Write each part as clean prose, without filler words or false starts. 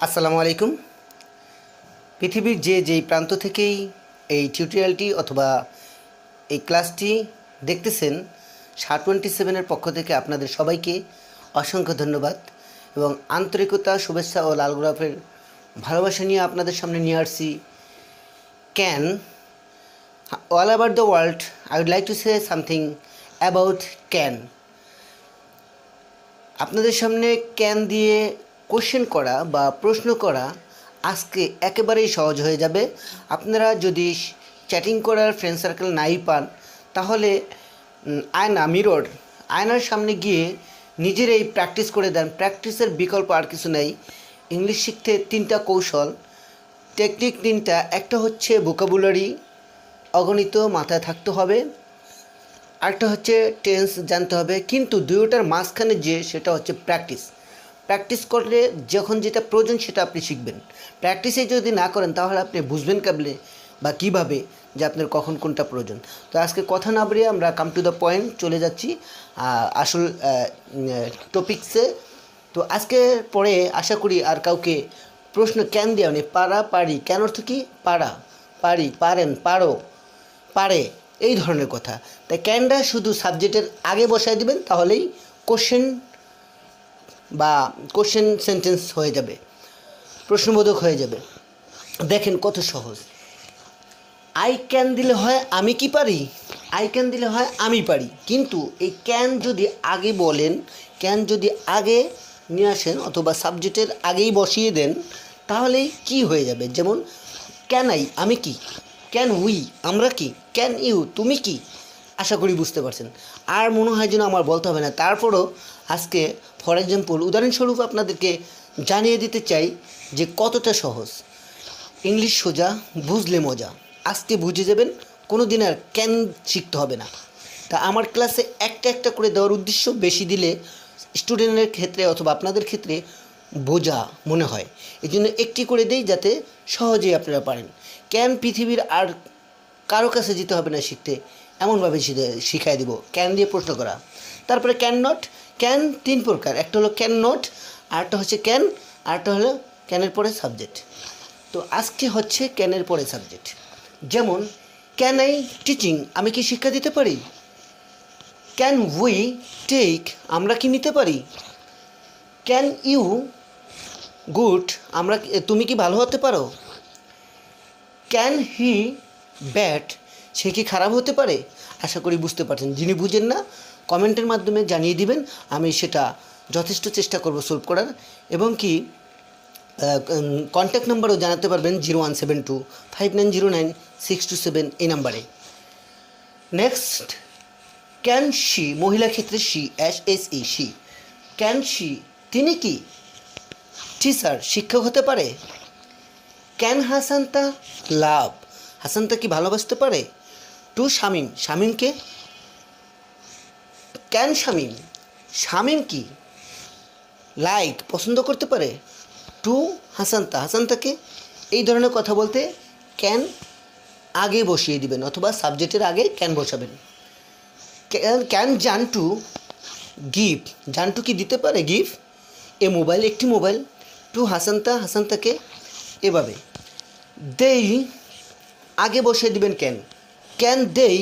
আসসালামু আলাইকুম। পৃথিবীর যেই প্রান্ত থেকেই এই টিউটোরিয়ালটি অথবা এই ক্লাসটি দেখতেছেন, SHA-27 পক্ষ থেকে আপনাদের সবাইকে অসংখ্য ধন্যবাদ এবং আন্তরিকতা, শুভেচ্ছা ও লাল গোলাপের ভালোবাসা নিয়ে আপনাদের সামনে নিয়ে আসছি। Can all over the world I would like to say something about can. আপনাদের সামনে ক্যান দিয়ে কোশ্চেন করা বা প্রশ্ন করা আজকে একেবারেই সহজ হয়ে যাবে। আপনারা যদি চ্যাটিং করার ফ্রেন্ড সার্কেল নাই পান, তাহলে আয়নার সামনে গিয়ে নিজেরাই প্র্যাকটিস করে দেন। প্র্যাকটিসের বিকল্প আর কিছু নেই। ইংলিশ শিখতে 3টা কৌশল, টেকনিক 3টা। একটা হচ্ছে ভোকাবুলারি, অগণিত মাথায় থাকতে হবে। আরেকটা হচ্ছে টেন্স জানতে হবে, কিন্তু দুটোটার মাঝখানে সেটা হচ্ছে প্র্যাকটিস করলে যখন যেটা প্রয়োজন সেটা আপনি শিখবেন। প্র্যাকটিসে যদি না করেন তাহলে আপনি বুঝবেন কেবলে বা কীভাবে যে আপনার কখন কোনটা প্রয়োজন। তো আজকে কথা না বাড়িয়ে আমরা কাম টু দ্য পয়েন্ট চলে যাচ্ছি আসল টপিকসে। তো আজকে পরে আশা করি আর কাউকে প্রশ্ন ক্যান দেওয়া নেই। পারা, পারি, ক্যান অর্থ কি? পারা, পারি, পারেন, পারো, পারে, এই ধরনের কথা। তাই ক্যানটা শুধু সাবজেক্টের আগে বসায় দিবেন, তাহলেই কোশ্চেন সেন্টেন্স হয়ে যাবে, প্রশ্নবোধক হয়ে যাবে। দেখেন কত সহজ। আই ক্যান দিলে হয় আমি কি পারি, আই ক্যান দিলে হয় আমি পারি। কিন্তু এই ক্যান যদি আগে বলেন, ক্যান যদি আগে নিয়ে আসেন অথবা সাবজেক্টের আগেই বসিয়ে দেন, তাহলেই কি হয়ে যাবে? যেমন ক্যান আই, আমি কি, ক্যান উই, আমরা কি, ক্যান ইউ, তুমি কি। আশা করি বুঝতে পারছেন। আর মনে হয় যেন আমার বলতে হবে না। তারপরও আজকে ফর এক্সাম্পল উদাহরণস্বরূপ আপনাদেরকে জানিয়ে দিতে চাই যে কতটা সহজ। ইংলিশ সোজা, বুঝলে মজা। আজকে বুঝে যাবেন, কোনো দিন আর ক্যান শিখতে হবে না। তা আমার ক্লাসে একটা একটা করে দেওয়ার উদ্দেশ্য, বেশি দিলে স্টুডেন্টের ক্ষেত্রে অথবা আপনাদের ক্ষেত্রে বোঝা মনে হয়, এই জন্য একটি করে দেই যাতে সহজেই আপনারা পারেন। ক্যান পৃথিবীর আর কারো কাছে যেতে হবে না শিখতে, এমনভাবে শিখাই দিব ক্যান দিয়ে প্রশ্ন করা। তারপরে ক্যান নট। ক্যান 3 প্রকার, একটা হলো ক্যান নট, আরেকটা হচ্ছে ক্যান, আরেকটা হলো ক্যানের পরে সাবজেক্ট। তো আজকে হচ্ছে ক্যানের পরে সাবজেক্ট। যেমন ক্যান আই টিচিং, আমি কি শিক্ষা দিতে পারি। ক্যান উই টেক, আমরা কি নিতে পারি। ক্যান ইউ গুড, তুমি কি ভালো হতে পারো। ক্যান হি ব্যাড, সে কি খারাপ হতে পারে। আশা করি বুঝতে পারছেন। যিনি বুঝেন না কমেন্টের মাধ্যমে জানিয়ে দিবেন, আমি সেটা যথেষ্ট চেষ্টা করব সলভ করার। এবং কি কন্ট্যাক্ট নাম্বারও জানাতে পারবেন 0172590627 এই নাম্বারে। নেক্সট ক্যান শি, মহিলা ক্ষেত্রে she, SHE, she. Can she, তিনি কি টিচার, শিক্ষক হতে পারে। ক্যান হাসান্তা লাভ, হাসান্তা কি ভালোবাসতে পারে। টু শামিম, শামিমকে। ক্যান শামিম, শামিম কি লাইক, পছন্দ করতে পারে। টু হাসান্তা, হাসান্তাকে। এই ধরনের কথা বলতে ক্যান আগে বসিয়ে দিবেন অথবা সাবজেক্টের আগে ক্যান বসাবেন। ক্যান জান্টু গিভ, জান্টু কি দিতে পারে গিভ এ মোবাইল, একটি মোবাইল। টু হাসান্তা, হাসান্তাকে। এভাবে দেই আগে বসিয়ে দিবেন ক্যান। ক্যান দেই,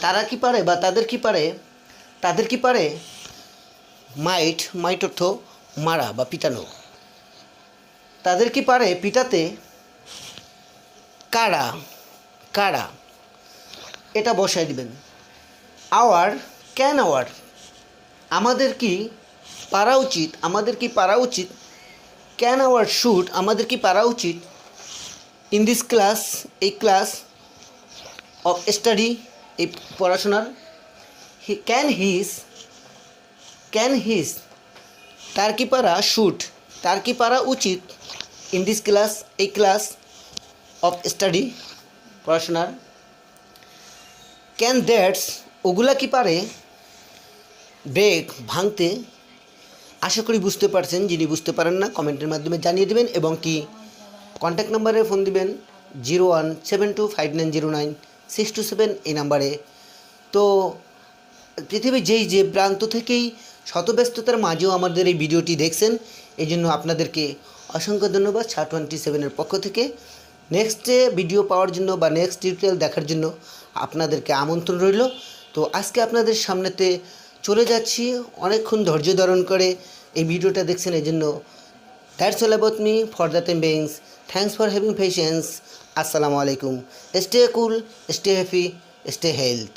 তারা কি পারে বা তাদের কি পারে। মাইট অর্থ মারা বা পিটানো, তাদের কি পারে পিটাতে। কারা, এটা বসায় দিবেন। ক্যান আওয়ার, আমাদের কি পারা উচিত। ক্যান আওয়ার শুড, আমাদের কি পারা উচিত। ইন দিস ক্লাস, এই ক্লাস অফ স্টাডি, এই পড়াশোনার। ক্যান হিজ, তার কি পারা। শুড, তার কি পারা উচিত। ইন দিস ক্লাস, এই ক্লাস অফ স্টাডি, পড়াশোনার। ক্যান দ্যাটস, ওগুলা কি পারে ব্রেক, ভাঙতে। আশা করি বুঝতে পারছেন। যিনি বুঝতে পারেন না কমেন্টের মাধ্যমে জানিয়ে দেবেন এবং কি কন্ট্যাক্ট নাম্বারে ফোন দিবেন 0172590627 এই নাম্বারে। তো পৃথিবীর যে প্রান্ত থেকেই শত ব্যস্ততার মাঝেও আমাদের এই ভিডিওটি দেখছেন, এই জন্য আপনাদেরকে অসংখ্য ধন্যবাদ SHA-27 পক্ষ থেকে। নেক্সট ভিডিও পাওয়ার জন্য বা নেক্সট টিউটোরিয়াল দেখার জন্য আপনাদেরকে আমন্ত্রণ রইল। তো আজকে আপনাদের সামনেতে চলে যাচ্ছি, অনেকক্ষণ ধৈর্য ধারণ করে এই ভিডিওটা দেখছেন, এই জন্য that's all about me for the time beings. Thanks for having patience. আসসালামু আলাইকুম। স্টে কুল, স্টে হ্যাপি, স্টে হেলথ।